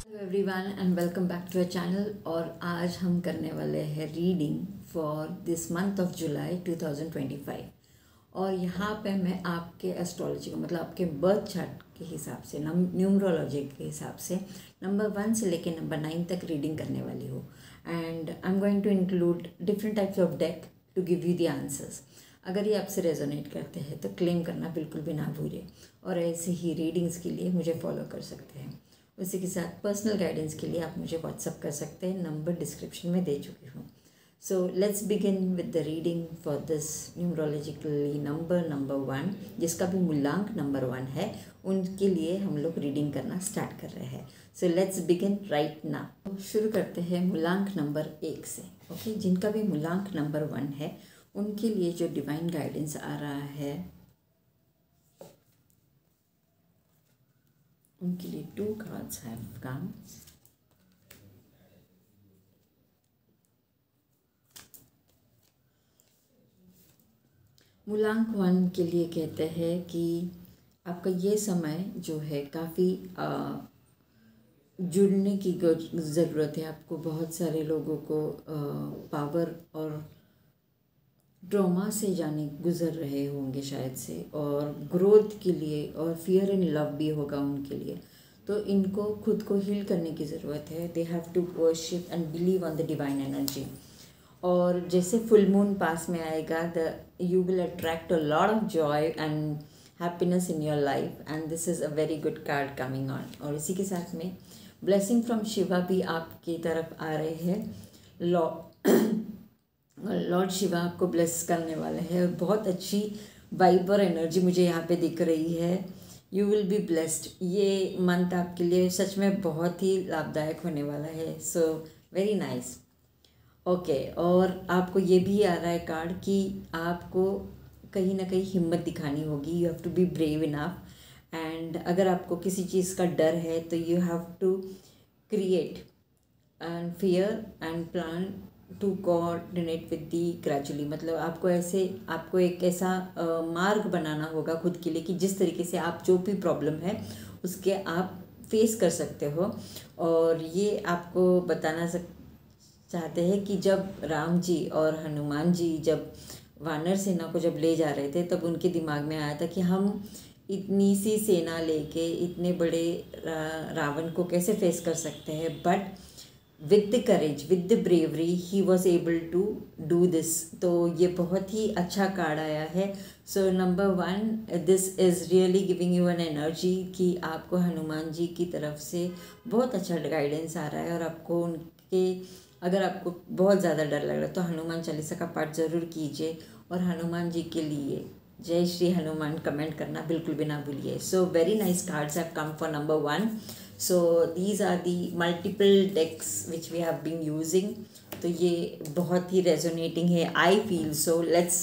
Hello everyone and welcome back to a channel. और आज हम करने वाले हैं reading for this month of July 2025। और यहाँ पे मैं आपके एस्ट्रोलॉजी को मतलब आपके बर्थ चार्ट के हिसाब से न्यूमरोलॉजी के हिसाब से नंबर 1 से लेके नंबर 9 तक रीडिंग करने वाली हूँ। And I am going to include different types of deck to give you the answers. अगर ये आपसे रेजोनेट करते हैं तो क्लेम करना बिल्कुल भी ना भूलें। और ऐसे ही रीडिंग्स के लिए मुझे फॉलो कर सकते हैं। उसी के साथ पर्सनल गाइडेंस के लिए आप मुझे व्हाट्सअप कर सकते हैं, नंबर डिस्क्रिप्शन में दे चुकी हूँ। So let's begin with the reading for this numerologically number 1, जिसका भी मूलांक नंबर 1 है, उनके लिए हम लोग रीडिंग करना स्टार्ट कर रहे हैं। So let's begin right now. शुरू करते हैं मूलांक नंबर 1 से। ओके, जिनका भी मूलांक नंबर 1 है उनके लिए जो डिवाइन गाइडेंस आ रहा है उनके लिए 2 cards have come। मूलांक 1 के लिए कहते हैं कि आपका ये समय जो है काफ़ी जुड़ने की ज़रूरत है। आपको बहुत सारे लोगों को पावर और ट्रॉमा से गुज़र रहे होंगे शायद से, और ग्रोथ के लिए और फियर इन लव भी होगा उनके लिए। तो इनको खुद को हील करने की ज़रूरत है। They have to worship and believe on the divine energy. और जैसे फुल मून पास में आएगा, you will attract a lot of joy and happiness in your life, and this is a very good card coming on. और इसी के साथ में ब्लेसिंग फ्रॉम शिवा भी आपकी तरफ आ रहे हैं। लॉर्ड शिवा आपको ब्लेस करने वाले हैं। बहुत अच्छी वाइब और एनर्जी मुझे यहाँ पे दिख रही है। You will be blessed. ये मंथ आपके लिए सच में बहुत ही लाभदायक होने वाला है। So very nice. ओके, और आपको ये भी आ रहा है कार्ड कि आपको कहीं ना कहीं हिम्मत दिखानी होगी। You have to be brave enough. And अगर आपको किसी चीज़ का डर है तो you have to create and fear and plan to coordinate with the gradually. मतलब आपको एक ऐसा मार्ग बनाना होगा खुद के लिए कि जिस तरीके से आप जो भी प्रॉब्लम है उसके आप फेस कर सकते हो। और ये आपको बताना चाहते हैं कि जब राम जी और हनुमान जी जब वानर सेना को जब ले जा रहे थे, तब उनके दिमाग में आया था कि हम इतनी सी सेना लेके इतने बड़े रावण को कैसे फेस कर सकते हैं। But with the courage, with the bravery, he was able to do this. तो ये बहुत ही अच्छा कार्ड आया है। So number 1, this is really giving you an energy कि आपको हनुमान जी की तरफ से बहुत अच्छा गाइडेंस आ रहा है। और आपको उनके, अगर आपको बहुत ज़्यादा डर लग रहा है तो हनुमान चालीसा का पाठ ज़रूर कीजिए। और हनुमान जी के लिए जय श्री हनुमान कमेंट करना बिल्कुल भी ना भूलिए। So very nice cards have come for number 1। So these are the multiple decks which we have been using। तो ये बहुत ही resonating है, I feel so। Let's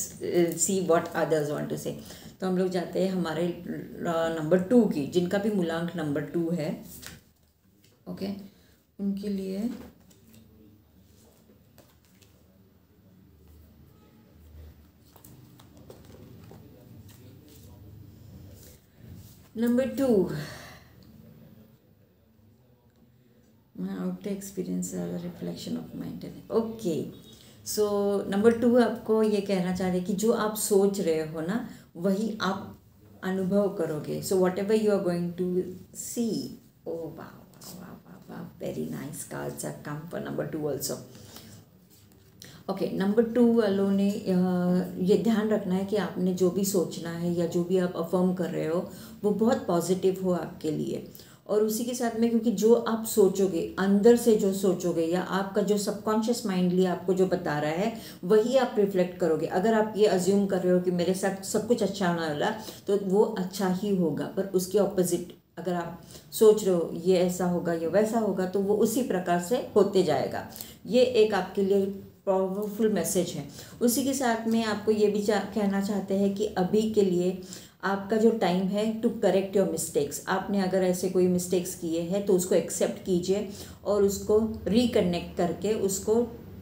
see what others want to say। तो हम लोग जाते हैं हमारे नंबर 2 की, जिनका भी मूलांक नंबर 2 है। ओके, उनके लिए number 2, my outer experience are a reflection of my intellect। Okay, so number 2 आपको ये कहना चाह रहे हैं कि जो आप सोच रहे हो ना वही आप अनुभव करोगे। So whatever you are going to see. Oh वाह वाह वाह वाह वाह, very nice cards have come for number 2 also. Okay, number 2 वालों ने ये ध्यान रखना है कि आपने जो भी सोचना है या जो भी आप अफर्म कर रहे हो वो बहुत पॉजिटिव हो आपके लिए। और उसी के साथ में, क्योंकि जो आप सोचोगे, अंदर से जो सोचोगे या आपका जो सबकॉन्शियस माइंडली आपको जो बता रहा है वही आप रिफ्लेक्ट करोगे। अगर आप ये अज्यूम कर रहे हो कि मेरे साथ सब कुछ अच्छा होने वाला, तो वो अच्छा ही होगा। पर उसके ऑपोजिट अगर आप सोच रहे हो ये ऐसा होगा ये वैसा होगा, तो वो उसी प्रकार से होते जाएगा। ये एक आपके लिए पावरफुल मैसेज है। उसी के साथ में आपको ये भी कहना चाहते हैं कि अभी के लिए आपका जो टाइम है टू करेक्ट योर मिस्टेक्स। आपने अगर ऐसे कोई मिस्टेक्स किए हैं तो उसको एक्सेप्ट कीजिए और उसको रिकनेक्ट करके उसको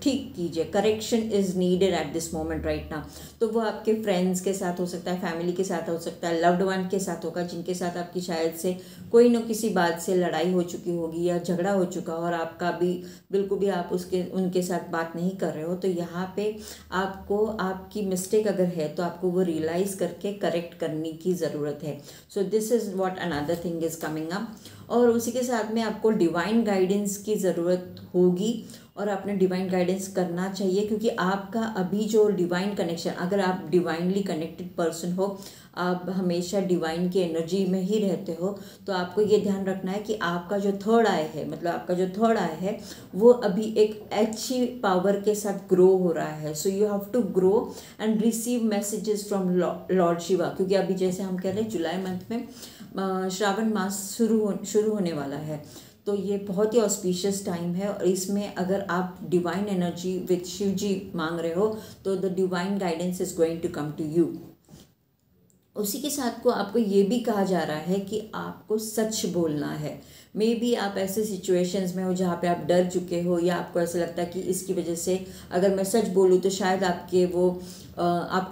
ठीक कीजिए। Correction is needed at this moment right now. तो वो आपके फ्रेंड्स के साथ हो सकता है, फैमिली के साथ हो सकता है, लव्ड वन के साथ होगा, जिनके साथ आपकी शायद से कोई न किसी बात से लड़ाई हो चुकी होगी या झगड़ा हो चुका और आपका भी बिल्कुल भी आप उनके साथ बात नहीं कर रहे हो। तो यहाँ पे आपको आपकी मिस्टेक अगर है तो आपको वो रियलाइज़ करके करेक्ट करने की ज़रूरत है। So this is what another thing is coming up. और उसी के साथ में आपको डिवाइन गाइडेंस की ज़रूरत होगी और आपने डिवाइन गाइडेंस करना चाहिए, क्योंकि आपका अभी जो डिवाइन कनेक्शन, अगर आप डिवाइनली कनेक्टेड पर्सन हो, आप हमेशा डिवाइन की एनर्जी में ही रहते हो, तो आपको ये ध्यान रखना है कि आपका जो थर्ड आई है, मतलब आपका जो थर्ड आई है वो अभी एक अच्छी पावर के साथ ग्रो हो रहा है। So you have to grow and receive messages from lord Shiva, क्योंकि अभी जैसे हम कह रहे हैं जुलाई मंथ में श्रावण मास शुरू होने वाला है। तो ये बहुत ही ऑस्पिशियस टाइम है और इसमें अगर आप divine energy with Shiv ji मांग रहे हो तो the divine guidance is going to come to you. उसी के साथ को आपको ये भी कहा जा रहा है कि आपको सच बोलना है। मे बी आप ऐसे सिचुएशंस में हो जहाँ पे आप डर चुके हो या आपको ऐसा लगता है कि इसकी वजह से अगर मैं सच बोलूँ तो शायद आपके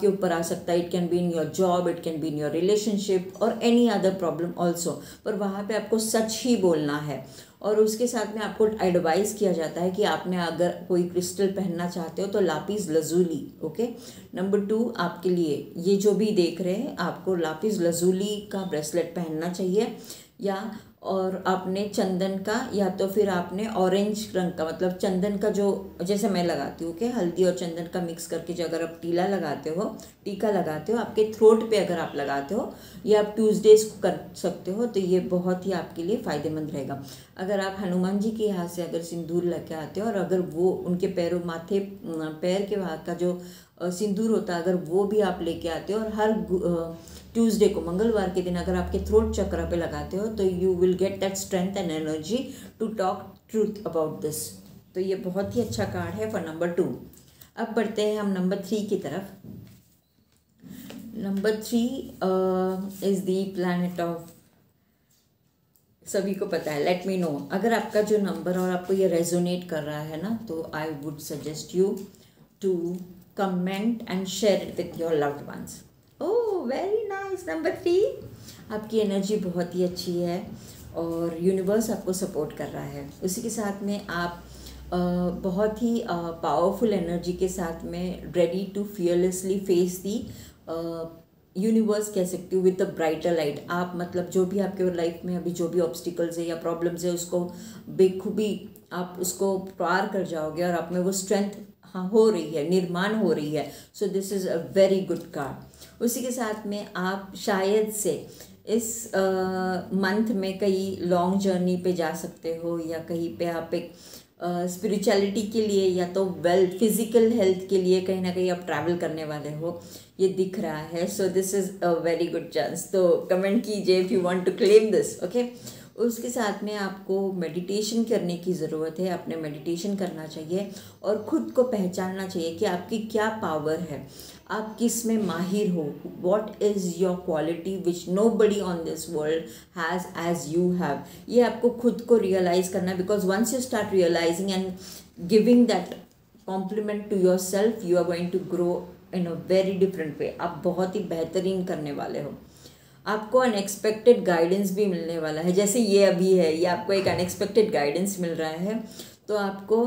ऊपर आ सकता है। It can be in your job, it can be in your relationship और एनी अदर प्रॉब्लम ऑल्सो, पर वहाँ पे आपको सच ही बोलना है। और उसके साथ में आपको एडवाइस किया जाता है कि आपने अगर कोई क्रिस्टल पहनना चाहते हो तो लापिस लजूली। ओके, नंबर 2 आपके लिए ये जो भी देख रहे हैं, आपको लापिस लजूली का ब्रेसलेट पहनना चाहिए, या और आपने चंदन का, या तो फिर आपने ऑरेंज रंग का, मतलब चंदन का जो जैसे मैं लगाती हूँ, हल्दी और चंदन का मिक्स करके जो अगर आप टीका लगाते हो आपके थ्रोट पे, अगर आप लगाते हो, या आप ट्यूसडेज को कर सकते हो, तो ये बहुत ही आपके लिए फ़ायदेमंद रहेगा। अगर आप हनुमान जी के हाथ से अगर सिंदूर लेके आते हो और अगर वो उनके पैर के वहाँ का जो सिंदूर होता है, अगर वो भी आप लेके आते हो और हर ट्यूसडे को, मंगलवार के दिन अगर आपके थ्रोट चक्र पे लगाते हो, तो you will get that strength and energy to talk truth about this. तो ये बहुत ही अच्छा कार्ड है फॉर नंबर 2। अब बढ़ते हैं हम नंबर 3 की तरफ। Number 3 is the planet of, सभी को पता है, लेट मी नो। अगर आपका जो नंबर और आपको ये रेजोनेट कर रहा है ना, तो I would suggest you to comment and share it with your loved ones. Oh very nice, number 3 आपकी एनर्जी बहुत ही अच्छी है और यूनिवर्स आपको सपोर्ट कर रहा है। उसी के साथ में आप बहुत ही पावरफुल एनर्जी के साथ में ready to fearlessly face the universe कह सकती हूँ, विद द ब्राइटर लाइट। आप मतलब जो भी आपके लाइफ में अभी जो भी ऑब्स्टिकल्स है या प्रॉब्लम्स है, उसको बेखूबी आप उसको पार कर जाओगे और आप में वो स्ट्रेंथ हो रही है, निर्माण हो रही है। So this is a very good card. उसी के साथ में आप शायद से इस मंथ में कई लॉन्ग जर्नी पे जा सकते हो, या कहीं पे आप एक स्पिरिचुअलिटी के लिए या तो फिजिकल हेल्थ के लिए कहीं ना कहीं आप ट्रैवल करने वाले हो, ये दिख रहा है। So this is a very good chance. तो कमेंट कीजिए if you want to claim this. Okay, उसके साथ में आपको मेडिटेशन करने की ज़रूरत है। आपने मेडिटेशन करना चाहिए और ख़ुद को पहचानना चाहिए कि आपकी क्या पावर है, आप किस में माहिर हो, what is your quality which nobody on this world has as you have. ये आपको खुद को रियलाइज़ करना है, because once you start realising and giving that compliment to yourself, you are going to grow in a very different way. आप बहुत ही बेहतरीन करने वाले हो। आपको अनएक्सपेक्टेड गाइडेंस भी मिलने वाला है, जैसे ये अभी है, ये आपको एक अनएक्सपेक्टेड गाइडेंस मिल रहा है, तो आपको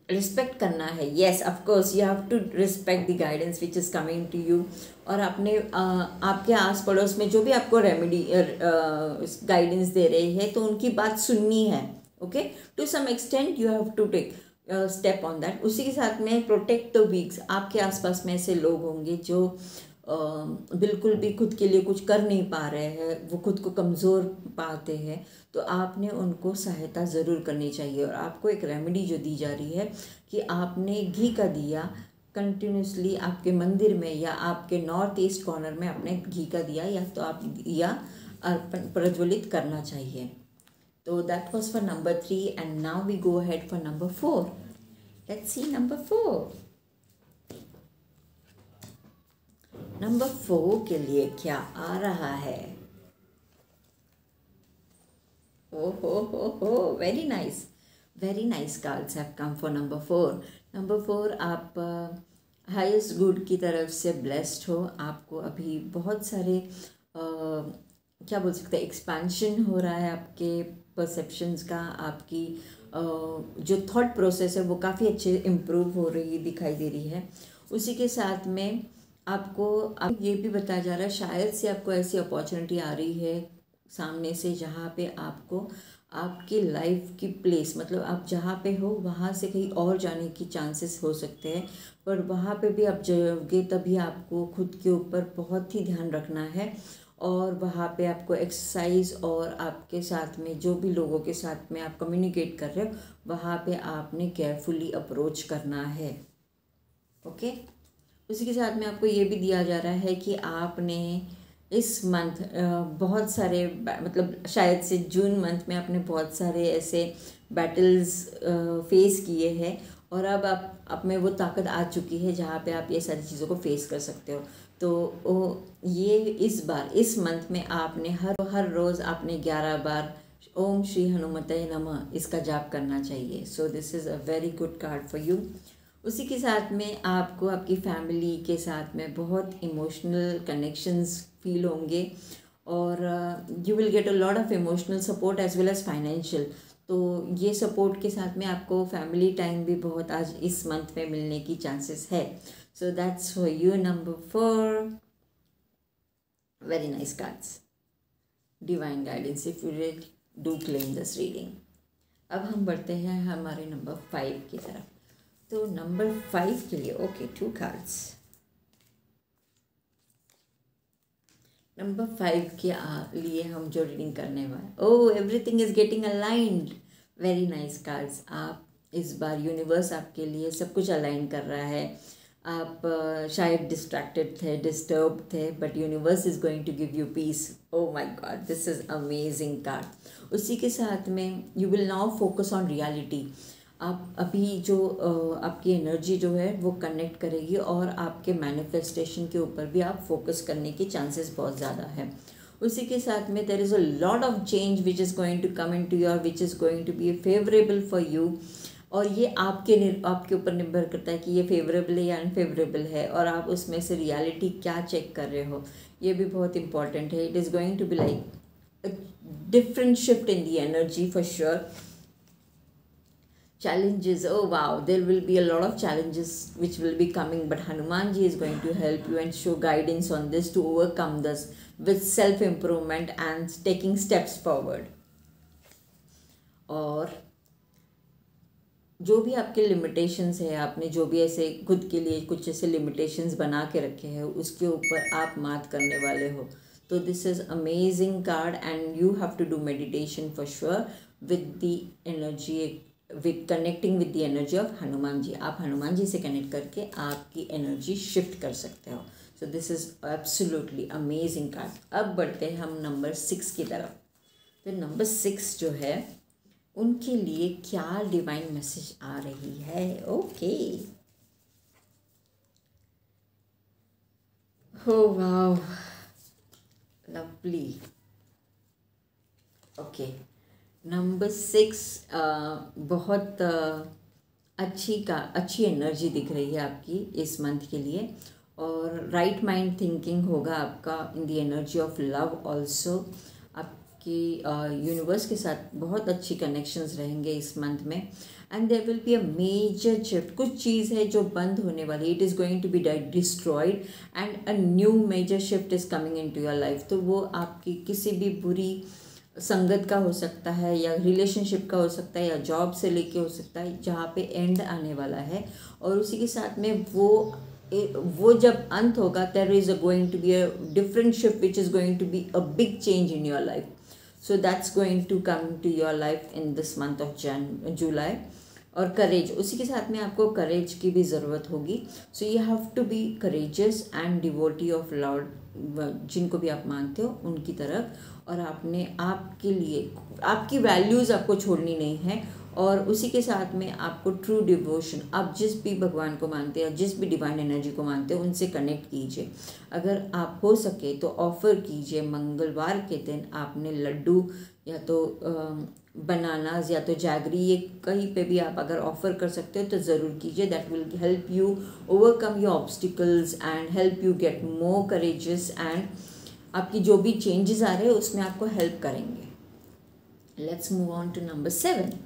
रिस्पेक्ट करना है। Yes of course you have to respect the guidance which is coming to you. और आपने आपके आस पड़ोस में जो भी आपको रेमेडी गाइडेंस दे रहे हैं, तो उनकी बात सुननी है। Okay, to some extent you have to take step on that. उसी के साथ में प्रोटेक्ट द वीक्स। आपके आसपास में ऐसे लोग होंगे जो बिल्कुल भी खुद के लिए कुछ कर नहीं पा रहे हैं, वो खुद को कमज़ोर पाते हैं, तो आपने उनको सहायता ज़रूर करनी चाहिए। और आपको एक रेमेडी जो दी जा रही है कि आपने घी का दिया कंटिन्यूसली आपके मंदिर में या आपके नॉर्थ ईस्ट कॉर्नर में आपने घी का दिया या तो आप दिया अर्पण प्रज्वलित करना चाहिए। तो that was for number 3 and now we go ahead for number 4। Let's see number 4। Number 4 के लिए क्या आ रहा है? ओ हो, very nice. Very nice cards have come for number 4। Number 4, आप हाईएस्ट गुड की तरफ से ब्लेस्ड हो। आपको अभी बहुत सारे क्या बोल सकते हैं, एक्सपेंशन हो रहा है आपके परसेप्शंस का। आपकी जो थॉट प्रोसेस है वो काफ़ी अच्छे इम्प्रूव हो रही दिखाई दे रही है। उसी के साथ में आप ये भी बताया जा रहा है, शायद से आपको ऐसी अपॉर्चुनिटी आ रही है सामने से जहाँ पे आपको आपकी लाइफ की प्लेस, मतलब आप जहाँ पे हो वहाँ से कहीं और जाने की चांसेस हो सकते हैं। पर वहाँ पे भी आप जाओगे तभी आपको खुद के ऊपर बहुत ही ध्यान रखना है। और वहाँ पे आपको एक्सरसाइज और आपके साथ में जो भी लोगों के साथ में आप कम्युनिकेट कर रहे हो वहाँ पे आपने केयरफुली अप्रोच करना है। ओके। उसी के साथ में आपको ये भी दिया जा रहा है कि आपने इस मंथ बहुत सारे मतलब शायद से जून मंथ में आपने बहुत सारे ऐसे बैटल्स फेस किए हैं और अब आप में वो ताकत आ चुकी है जहाँ पे आप ये सारी चीज़ों को फेस कर सकते हो। तो ये इस बार इस मंथ में आपने हर रोज़ आपने 11 बार ओम श्री हनुमते नमः इसका जाप करना चाहिए। सो this is a very good card for you. उसी के साथ में आपको आपकी फैमिली के साथ में बहुत इमोशनल कनेक्शंस फील होंगे और you will get a lot of emotional support as well as financial. तो ये सपोर्ट के साथ में आपको फैमिली टाइम भी बहुत आज इस मंथ में मिलने की चांसेस है। So that's for you number 4। Very nice cards, divine guidance if you read do claim this reading. अब हम बढ़ते हैं हमारे नंबर 5 की तरफ। तो नंबर 5 के लिए ओके 2 कार्ड्स। नंबर 5 के लिए हम जो रीडिंग करने वाले, oh everything is getting aligned. Very nice cards. आप इस बार यूनिवर्स आपके लिए सब कुछ अलाइन कर रहा है। आप शायद डिस्ट्रैक्टेड थे, डिस्टर्ब थे, but universe is going to give you peace. Oh my god, this is amazing card. उसी के साथ में you will now focus on reality. आप अभी जो आपकी एनर्जी जो है वो कनेक्ट करेगी और आपके मैनिफेस्टेशन के ऊपर भी आप फोकस करने की चांसेस बहुत ज़्यादा है। उसी के साथ में there is a lot of change which is going to come into your, which is going to be favourable for you. और ये आपके ऊपर निर्भर करता है कि ये फेवरेबल है या अनफेवरेबल है और आप उसमें से रियलिटी क्या चेक कर रहे हो, ये भी बहुत इंपॉर्टेंट है। It is going to be like different shift in the energy for sure. Challenges, oh wow, there will be a lot of challenges which will be coming, but Hanumanji is going to help you and show guidance on this to overcome this with self improvement and taking steps forward. और जो भी आपके limitations है, आपने जो भी ऐसे खुद के लिए कुछ ऐसे लिमिटेशंस बना के रखे हैं उसके ऊपर आप मात करने वाले हो। तो this is amazing card and you have to do meditation for sure with the energy, with connecting with the energy of Hanuman ji. आप हनुमान जी से कनेक्ट करके आपकी एनर्जी शिफ्ट कर सकते हो। सो this is absolutely amazing card. अब बढ़ते हैं हम नंबर 6 की तरफ। तो नंबर 6 जो है उनके लिए क्या डिवाइन मैसेज आ रही है। ओके, हो वाओ, लवली। ओके, नंबर 6 बहुत अच्छी एनर्जी दिख रही है आपकी इस मंथ के लिए और राइट माइंड थिंकिंग होगा आपका in the energy of love also. आपकी यूनिवर्स के साथ बहुत अच्छी कनेक्शंस रहेंगे इस मंथ में and there will be a major shift. कुछ चीज़ है जो बंद होने वाली, it is going to be destroyed and a new major shift is coming into your life. तो वो आपकी किसी भी बुरी संगत का हो सकता है या रिलेशनशिप का हो सकता है या जॉब से लेके हो सकता है जहाँ पे एंड आने वाला है। और उसी के साथ में वो जब अंत होगा there is going to be a different shift which is going to be a big change in your life. So that's going to come to your life in this month of July. और courage, उसी के साथ में आपको करेज की भी ज़रूरत होगी। So you have to be courageous and devotee of lord, जिनको भी आप मानते हो उनकी तरफ। और आपने आपके लिए आपकी वैल्यूज़ आपको छोड़नी नहीं है। और उसी के साथ में आपको ट्रू डिवोशन, आप जिस भी भगवान को मानते हैं, जिस भी डिवाइन एनर्जी को मानते हो उनसे कनेक्ट कीजिए। अगर आप हो सके तो ऑफ़र कीजिए मंगलवार के दिन आपने लड्डू या तो बनानाज या तो जैगरी, ये कहीं पे भी आप अगर ऑफ़र कर सकते हो तो ज़रूर कीजिए. That will help you overcome your obstacles and help you get more courageous, and आपकी जो भी चेंजेस आ रहे हैं उसमें आपको हेल्प करेंगे. Let's move on to number 7.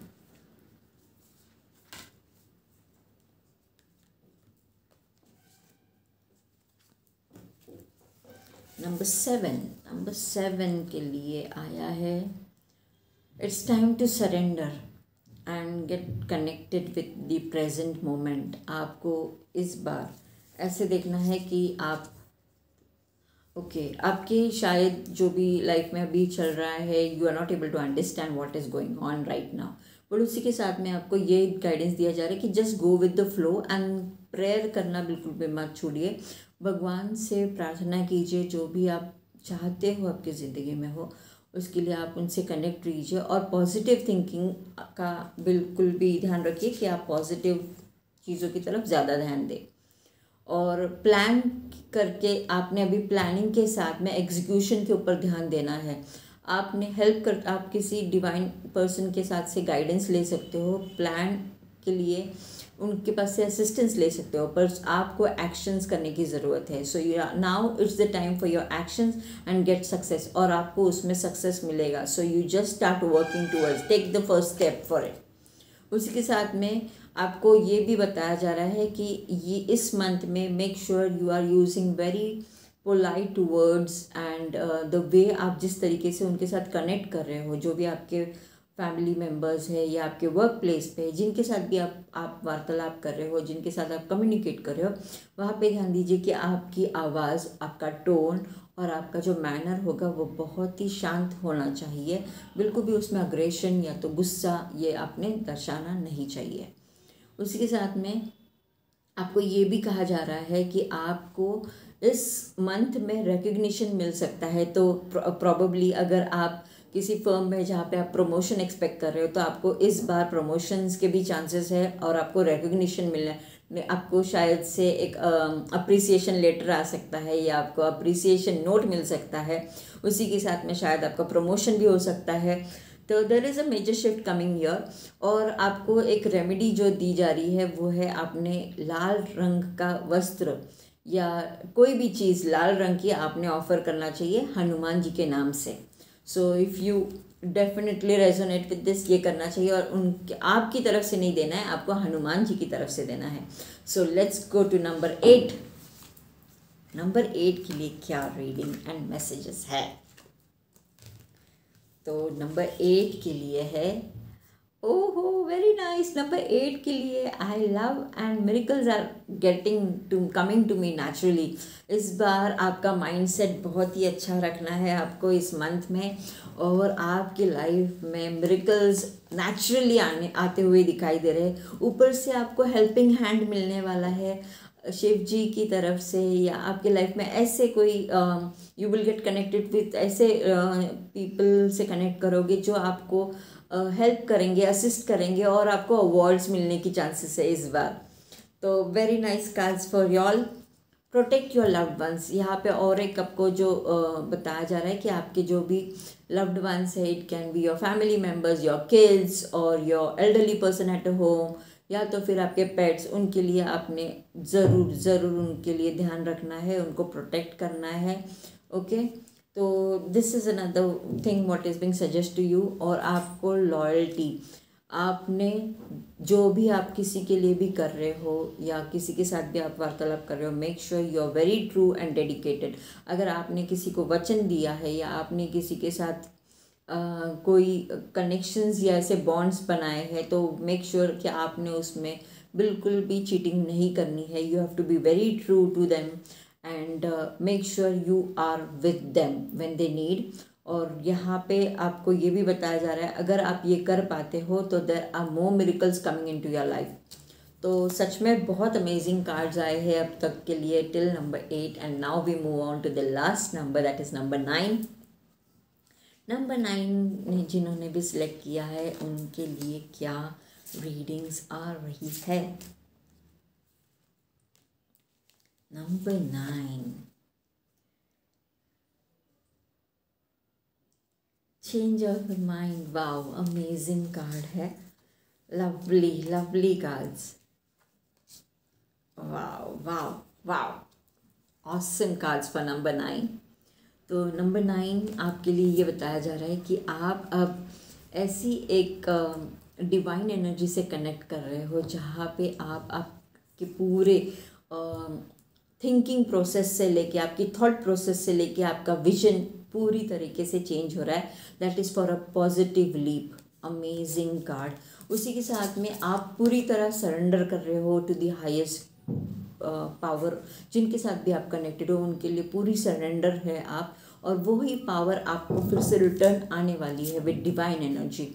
Number seven के लिए आया है, it's time to surrender and get connected with the present moment. आपको इस बार ऐसे देखना है कि आप आपके शायद जो भी लाइफ में अभी चल रहा है, you are not able to understand what is going on right now, but उसी के साथ में आपको ये गाइडेंस दिया जा रहा है कि just go with the flow and prayer करना बिल्कुल भी मत छोड़िए. भगवान से प्रार्थना कीजिए, जो भी आप चाहते हो आपकी ज़िंदगी में हो उसके लिए आप उनसे कनेक्ट कीजिए. और पॉजिटिव थिंकिंग का बिल्कुल भी ध्यान रखिए कि आप पॉजिटिव चीज़ों की तरफ ज़्यादा ध्यान दें. और प्लान करके आपने अभी प्लानिंग के साथ में एग्जीक्यूशन के ऊपर ध्यान देना है. आपने आप किसी डिवाइन पर्सन के साथ से गाइडेंस ले सकते हो प्लान के लिए, उनके पास से असिस्टेंस ले सकते हो, पर आपको एक्शंस करने की ज़रूरत है. So now it's the time for your actions and get success, और आपको उसमें सक्सेस मिलेगा. So you just start working towards, take the first step for it. उसी के साथ में आपको ये भी बताया जा रहा है कि ये इस मंथ में make sure you are using very polite words and the way आप जिस तरीके से उनके साथ कनेक्ट कर रहे हो, जो भी आपके फैमिली मेम्बर्स है या आपके वर्क प्लेस पे जिनके साथ भी आप वार्तालाप कर रहे हो, जिनके साथ आप कम्युनिकेट कर रहे हो, वहाँ पे ध्यान दीजिए कि आपकी आवाज़, आपका टोन और आपका जो मैनर होगा वो बहुत ही शांत होना चाहिए. बिल्कुल भी उसमें अग्रेशन या तो गुस्सा ये आपने दर्शाना नहीं चाहिए. उसी के साथ में आपको ये भी कहा जा रहा है कि आपको इस मंथ में रिकग्निशन मिल सकता है. तो प्रॉबेबली अगर आप किसी फर्म में जहाँ पे आप प्रमोशन एक्सपेक्ट कर रहे हो तो आपको इस बार प्रमोशंस के भी चांसेस है और आपको रिकग्निशन मिलना, आपको शायद से एक अप्रिसिएशन लेटर आ सकता है या आपको अप्रिसिएशन नोट मिल सकता है. उसी के साथ में शायद आपका प्रमोशन भी हो सकता है. तो there is a major shift coming year. और आपको एक रेमेडी जो दी जा रही है वो है, आपने लाल रंग का वस्त्र या कोई भी चीज़ लाल रंग की आपने ऑफ़र करना चाहिए हनुमान जी के नाम से. So if you definitely resonate with this, ये करना चाहिए. और उनके आपकी तरफ से नहीं देना है, आपको हनुमान जी की तरफ से देना है. So let's go to number 8. Number 8 के लिए क्या रीडिंग एंड मैसेजेस है? तो नंबर 8 के लिए है, ओहो वेरी नाइस. नंबर 8 के लिए, I love and miracles are coming to me naturally. इस बार आपका माइंडसेट बहुत ही अच्छा रखना है आपको इस मंथ में, और आपकी लाइफ में मिरेकल्स नेचुरली आते हुए दिखाई दे रहे हैं. ऊपर से आपको हेल्पिंग हैंड मिलने वाला है शिव जी की तरफ से, या आपके लाइफ में ऐसे कोई you will gate connected with ऐसे पीपल से कनेक्ट करोगे जो आपको हेल्प करेंगे, असिस्ट करेंगे, और आपको अवार्ड्स मिलने की चांसेस है इस बार. तो very nice cards for y'all. Protect your loved ones. यहाँ पे और एक आपको जो बताया जा रहा है कि आपके जो भी लव्ड वंस है, it can be your family members, your kids और your elderly person at home, या तो फिर आपके पेट्स, उनके लिए आपने ज़रूर उनके लिए ध्यान रखना है, उनको प्रोटेक्ट करना है. ओके, तो this is another thing what is being suggest to you. और आपको लॉयल्टी, आपने जो भी आप किसी के लिए भी कर रहे हो या किसी के साथ भी आप वार्तालाप कर रहे हो, make sure you are very true and dedicated. अगर आपने किसी को वचन दिया है या आपने किसी के साथ कोई कनेक्शंस या ऐसे बॉन्ड्स बनाए हैं, तो मेक श्योर कि आपने उसमें बिल्कुल भी चीटिंग नहीं करनी है. You have to be very true to them and make sure you are with them when they need. और यहाँ पे आपको ये भी बताया जा रहा है, अगर आप ये कर पाते हो तो there are more miracles coming into your life. तो सच में बहुत अमेजिंग कार्ड्स आए हैं अब तक के लिए till number 8. And now we move on to the last number, that is number 9. Number 9 ने जिन्होंने भी सिलेक्ट किया है उनके लिए क्या रीडिंग्स आ रही है? Number 9, change of mind, wow amazing card है, lovely lovely cards, wow wow wow, awesome cards for number 9। तो नंबर 9 आपके लिए ये बताया जा रहा है कि आप अब ऐसी एक डिवाइन एनर्जी से कनेक्ट कर रहे हो जहाँ पे आप आपके पूरे थिंकिंग प्रोसेस से लेके, आपकी थॉट प्रोसेस से लेके आपका विजन पूरी तरीके से चेंज हो रहा है। That is for a positive leap, amazing card. उसी के साथ में आप पूरी तरह सरेंडर कर रहे हो टू द हाईएस्ट पावर, जिनके साथ भी आप कनेक्टेड हो उनके लिए पूरी सरेंडर है आप, और वही पावर आपको फिर से रिटर्न आने वाली है विद डिवाइन एनर्जी।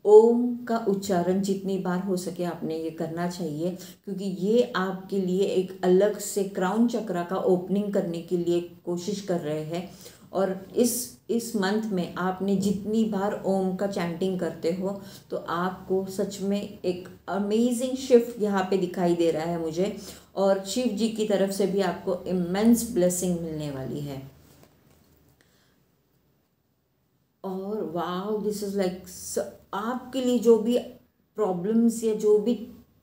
ओम का उच्चारण जितनी बार हो सके आपने ये करना चाहिए, क्योंकि ये आपके लिए एक अलग से क्राउन चक्रा का ओपनिंग करने के लिए कोशिश कर रहे हैं। और इस मंथ में आपने जितनी बार ओम का चैंटिंग करते हो तो आपको सच में एक अमेजिंग शिफ्ट यहाँ पे दिखाई दे रहा है मुझे, और शिव जी की तरफ से भी आपको इमेंस ब्लेसिंग मिलने वाली है। और वाओ दिस इज़ लाइक आपके लिए जो भी प्रॉब्लम्स या जो भी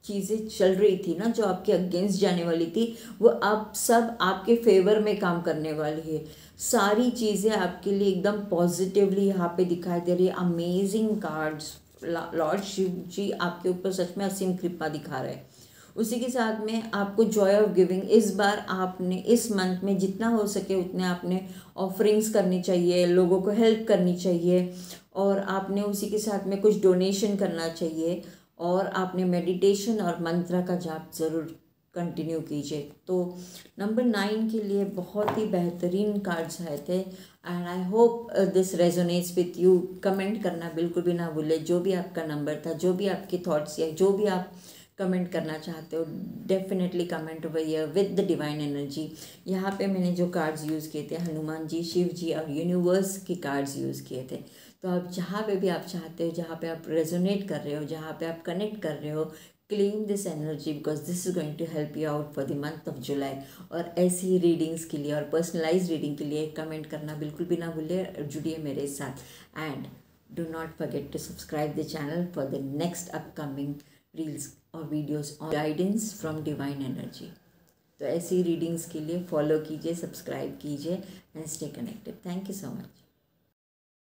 चीज़ें चल रही थी ना, जो आपके अगेंस्ट जाने वाली थी, वो अब सब आपके फेवर में काम करने वाली है। सारी चीज़ें आपके लिए एकदम पॉजिटिवली यहाँ पे दिखाई दे रही है। अमेजिंग कार्ड्स, लॉर्ड शिव जी आपके ऊपर सच में असीम कृपा दिखा रहे हैं। उसी के साथ में आपको जॉय ऑफ गिविंग, इस बार आपने इस मंथ में जितना हो सके उतने आपने ऑफरिंग्स करनी चाहिए, लोगों को हेल्प करनी चाहिए, और आपने उसी के साथ में कुछ डोनेशन करना चाहिए, और आपने मेडिटेशन और मंत्रा का जाप ज़रूर कंटिन्यू कीजिए। तो नंबर 9 के लिए बहुत ही बेहतरीन कार्ड्स आए थे, and I hope this resonates with you. Comment करना बिल्कुल भी ना भूले, जो भी आपका नंबर था, जो भी आपके थॉट्स या जो भी आप कमेंट करना चाहते हो, definitely comment over here with the divine energy. यहाँ पे मैंने जो कार्ड्स यूज़ किए थे, हनुमान जी, शिव जी और यूनिवर्स के कार्ड्स यूज़ किए थे। तो आप जहाँ पे भी आप चाहते हो, जहाँ पे आप रेजोनेट कर रहे हो, जहाँ पे आप कनेक्ट कर रहे हो, claim this energy because this is going to help you out for the month of July. और ऐसी ही रीडिंग्स के लिए और पर्सनलाइज रीडिंग के लिए कमेंट करना बिल्कुल भी ना भूलिए, जुड़िए मेरे साथ। And do not forget to subscribe the channel for the next upcoming reels और videos on guidance from divine energy. तो ऐसी रीडिंग्स के लिए फॉलो कीजिए, सब्सक्राइब कीजिए and stay connected. Thank you so much.